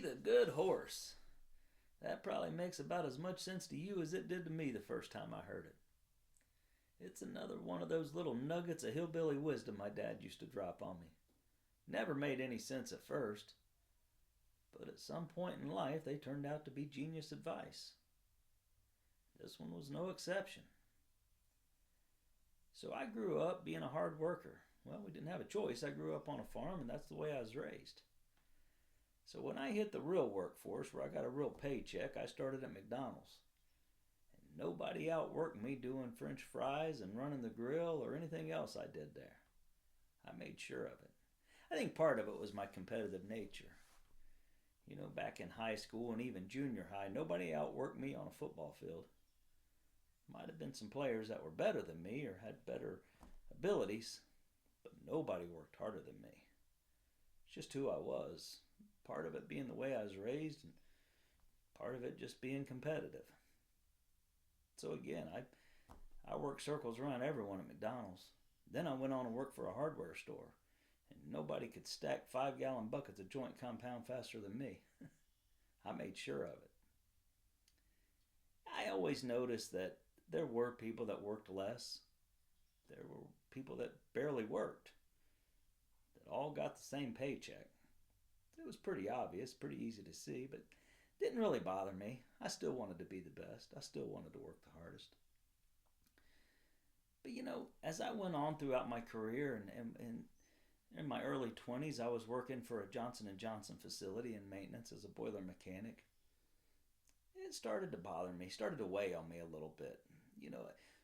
a good horse. That probably makes about as much sense to you as it did to me the first time I heard it. It's another one of those little nuggets of hillbilly wisdom my dad used to drop on me. Never made any sense at first, but at some point in life they turned out to be genius advice. This one was no exception. So I grew up being a hard worker. Well, we didn't have a choice. I grew up on a farm, and that's the way I was raised. So when I hit the real workforce, where I got a real paycheck, I started at McDonald's. And nobody outworked me doing French fries and running the grill or anything else I did there. I made sure of it. I think part of it was my competitive nature. Back in high school and even junior high, nobody outworked me on a football field. Might have been some players that were better than me or had better abilities, but nobody worked harder than me. It's just who I was. Part of it being the way I was raised, and part of it just being competitive. So again, I worked circles around everyone at McDonald's. Then I went on to work for a hardware store, and nobody could stack 5-gallon buckets of joint compound faster than me. I made sure of it. I always noticed that there were people that worked less. There were people that barely worked, that all got the same paycheck. It was pretty obvious, pretty easy to see, but it didn't really bother me. I still wanted to be the best. I still wanted to work the hardest. But as I went on throughout my career and in my early 20s, I was working for a Johnson & Johnson facility in maintenance as a boiler mechanic. It started to bother me, started to weigh on me a little bit.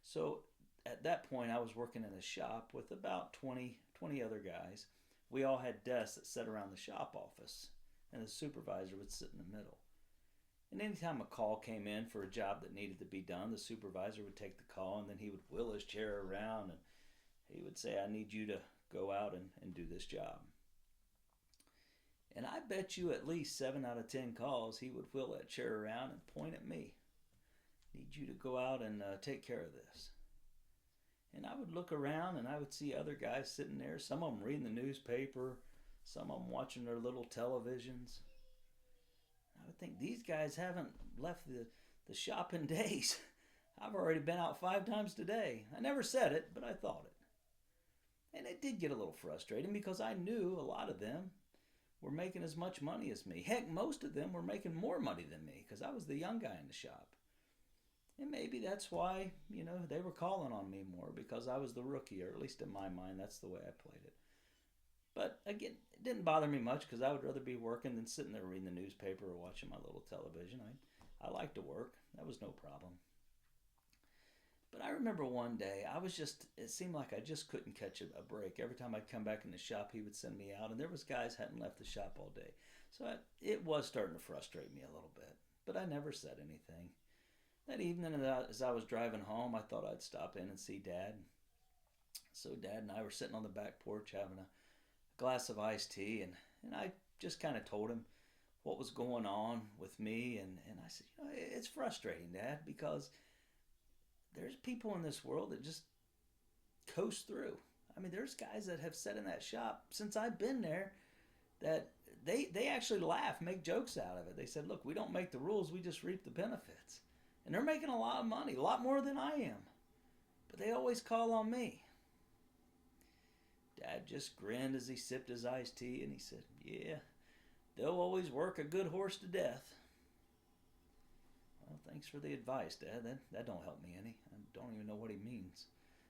So at that point, I was working in a shop with about 20 other guys. We all had desks that sat around the shop office, and the supervisor would sit in the middle. And anytime a call came in for a job that needed to be done, the supervisor would take the call, and then he would wheel his chair around, and he would say, I need you to go out and do this job. And I bet you at least 7 out of 10 calls, he would wheel that chair around and point at me. Need you to go out and take care of this. And I would look around and I would see other guys sitting there, some of them reading the newspaper, some of them watching their little televisions. I would think, these guys haven't left the shop in days. I've already been out 5 times today. I never said it, but I thought it. And it did get a little frustrating because I knew a lot of them were making as much money as me. Heck, most of them were making more money than me because I was the young guy in the shop. And maybe that's why, they were calling on me more, because I was the rookie, or at least in my mind, that's the way I played it. But again, it didn't bother me much because I would rather be working than sitting there reading the newspaper or watching my little television. I like to work. That was no problem. But I remember one day, it seemed like I just couldn't catch a break. Every time I'd come back in the shop, he would send me out, and there was guys hadn't left the shop all day. So it was starting to frustrate me a little bit, but I never said anything. That evening, as I was driving home, I thought I'd stop in and see Dad. So Dad and I were sitting on the back porch having a glass of iced tea, and I just kind of told him what was going on with me, and I said, it's frustrating, Dad, because there's people in this world that just coast through. I mean, there's guys that have sat in that shop since I've been there that they actually laugh, make jokes out of it. They said, look, we don't make the rules, we just reap the benefits. And they're making a lot of money, a lot more than I am. But they always call on me. Dad just grinned as he sipped his iced tea, and he said, yeah, they'll always work a good horse to death. Well, thanks for the advice, Dad. That don't help me any. I don't even know what he means.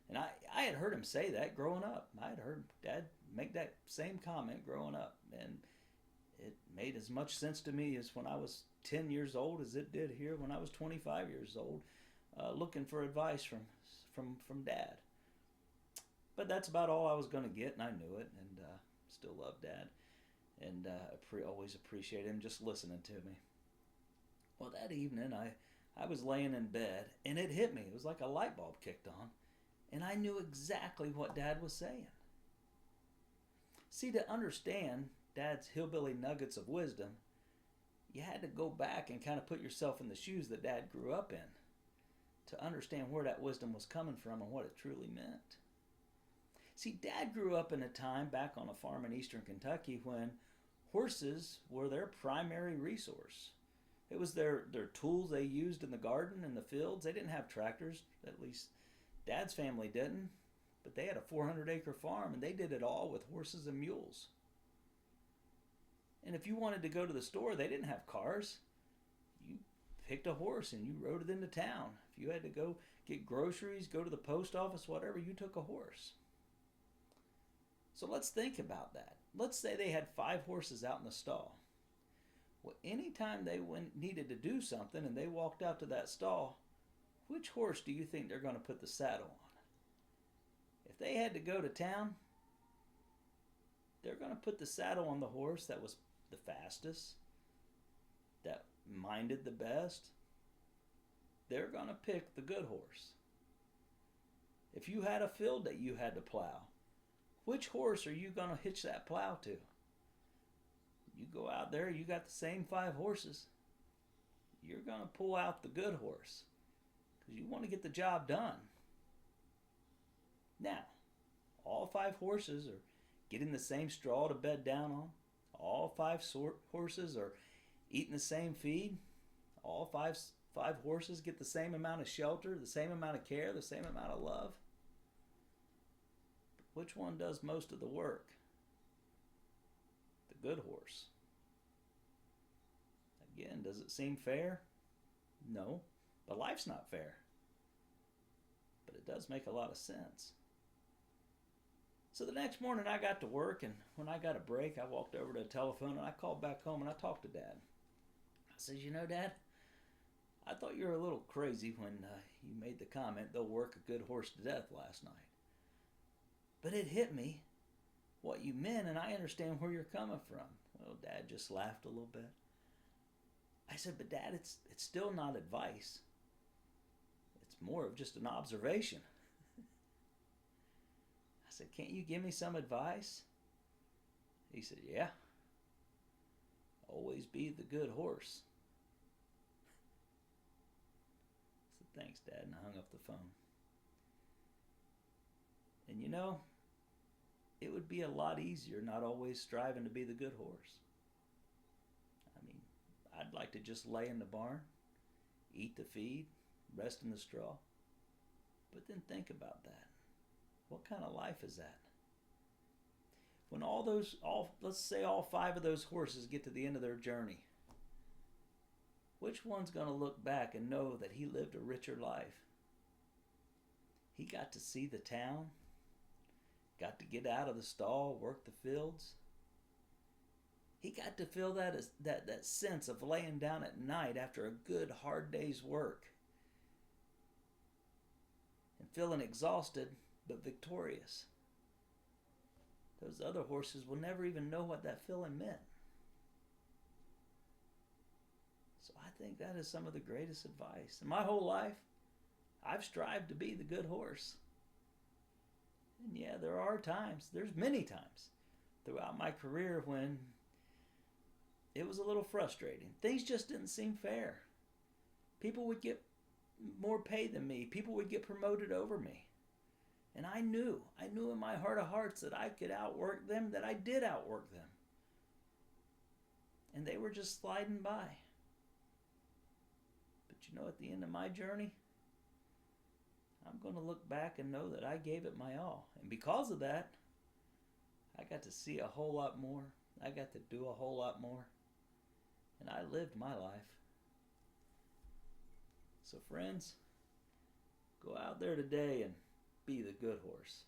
And I had heard him say that growing up. I had heard Dad make that same comment growing up. And it made as much sense to me as when I was 10 years old as it did here when I was 25 years old, looking for advice from Dad. But that's about all I was going to get, and I knew it, and still love Dad, and always appreciate him just listening to me. Well, that evening, I was laying in bed, and it hit me. It was like a light bulb kicked on, and I knew exactly what Dad was saying. See, to understand Dad's hillbilly nuggets of wisdom, you had to go back and kind of put yourself in the shoes that Dad grew up in to understand where that wisdom was coming from and what it truly meant. See, Dad grew up in a time back on a farm in eastern Kentucky when horses were their primary resource. It was their tools they used in the garden and the fields. They didn't have tractors, at least Dad's family didn't, but they had a 400-acre farm and they did it all with horses and mules. And if you wanted to go to the store, they didn't have cars. You picked a horse and you rode it into town. If you had to go get groceries, go to the post office, whatever, you took a horse. So let's think about that. Let's say they had 5 horses out in the stall. Well, anytime they needed to do something and they walked out to that stall, which horse do you think they're going to put the saddle on? If they had to go to town, they're going to put the saddle on the horse that was the fastest, that minded the best. They're going to pick the good horse. If you had a field that you had to plow, which horse are you going to hitch that plow to? You go out there, you got the same 5 horses. You're going to pull out the good horse because you want to get the job done. Now, all 5 horses are getting the same straw to bed down on. All 5 horses are eating the same feed. All five horses get the same amount of shelter, the same amount of care, the same amount of love. But which one does most of the work? The good horse. Again, does it seem fair? No, but life's not fair. But it does make a lot of sense. So the next morning I got to work, and when I got a break, I walked over to the telephone and I called back home and I talked to Dad. I said, you know, Dad, I thought you were a little crazy when you made the comment, they'll work a good horse to death last night. But it hit me what you meant, and I understand where you're coming from. Well, Dad just laughed a little bit. I said, but Dad, it's still not advice. It's more of just an observation. I said, can't you give me some advice? He said, yeah. Always be the good horse. I said, thanks, Dad, and I hung up the phone. And you know, it would be a lot easier not always striving to be the good horse. I mean, I'd like to just lay in the barn, eat the feed, rest in the straw. But then think about that. What kind of life is that? When let's say all 5 of those horses get to the end of their journey, which one's going to look back and know that he lived a richer life? He got to see the town, got to get out of the stall, work the fields. He got to feel that sense of laying down at night after a good, hard day's work and feeling exhausted but victorious. Those other horses will never even know what that feeling meant. So I think that is some of the greatest advice. In my whole life, I've strived to be the good horse. And yeah, there's many times throughout my career when it was a little frustrating. Things just didn't seem fair. People would get more pay than me. People would get promoted over me. And I knew in my heart of hearts that I could outwork them, that I did outwork them. And they were just sliding by. But you know, at the end of my journey, I'm going to look back and know that I gave it my all. And because of that, I got to see a whole lot more. I got to do a whole lot more. And I lived my life. So friends, go out there today and be the good horse.